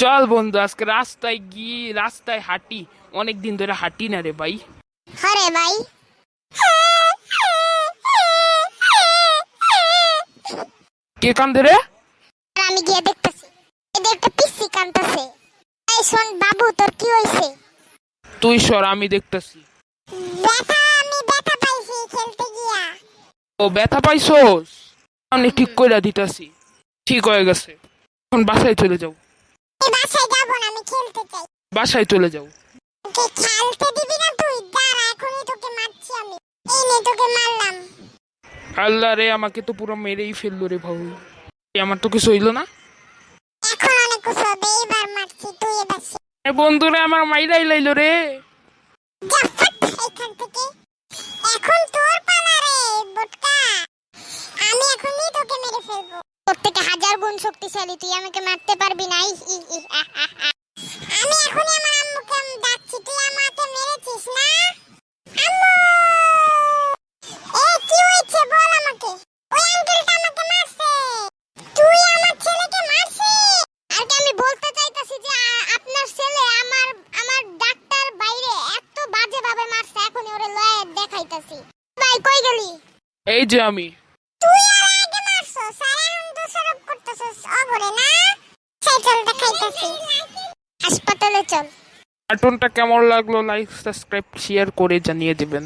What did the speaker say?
চল বন্ধু, আজকে রাস্তায় গিয়ে রাস্তায় হাঁটি। অনেক দিন ধরে হাঁটি না রে ভাই। হরে ভাই। কে কান্দে রে? আর আমি গিয়ে দেখতেছি এদের একটা পিসি কাঁদতেছে। এই শোন বাবু, তোর কি হইছে? তুই সর, আমি দেখতেছি। আমি ব্যথা পাইছি খেলতে গিয়া। ও, ব্যথা পাইছোস? আমি ঠিক কইরা দিতাছি, ঠিক হয়ে গেছে। এখন বাসায় চলে যাও। এই বাসায় যাব না, আমি খেলতে চাই। বাসায় চলে যাও। তুই খেলতে দিবি না? তুই দাঁড়া, এখনই তোকে মারছি আমি। এই নে, তোকে মারলাম। আল্লাহ রে, আমাকে তো পুরো মেরেই ফেললো রে ভাই। আমার তো কিছু হইলো না। এখন অনেক কিছু হবে, এইবার মারছি, তুই এবার বন্ধুরা আমার মাইরাই লাইলো রে। যা ফাট এখান থেকে। এখন তোর পালা রে বটকা। আমি এখনই তোকে মেরে ফেলবো। তোর থেকে 1000 গুণ শক্তিশালী, তুই আমাকে মারতে পারবি না। আমি এখনই আমার আম্মুকে ডাকছি, তুই আমাকে মেরেছিস না? আম্মু! কি হয়েছে বল আমাকে। ওই আঙ্কেলটা আমাকে মারছে। তুই আমার ছেলেকে মারছিস? আর কি আমি বলতে চাইতাছি যে আপনার ছেলে আমার আমার ডাক্তার বাইরে এত বাজে ভাবে মারছে, এখনই ওরে লয়ে দেখাইতাছি। ভাই কই গেলি? এই যে আমি। তুই আর আগে মারছস, আর এখন দোষারোপ করতেছস অবরে না? চল দেখাইতাছি। হাসপাতালে চল। কার্টুনটা কেমন লাগলো লাইক সাবস্ক্রাইব শেয়ার করে জানিয়ে দিবেন।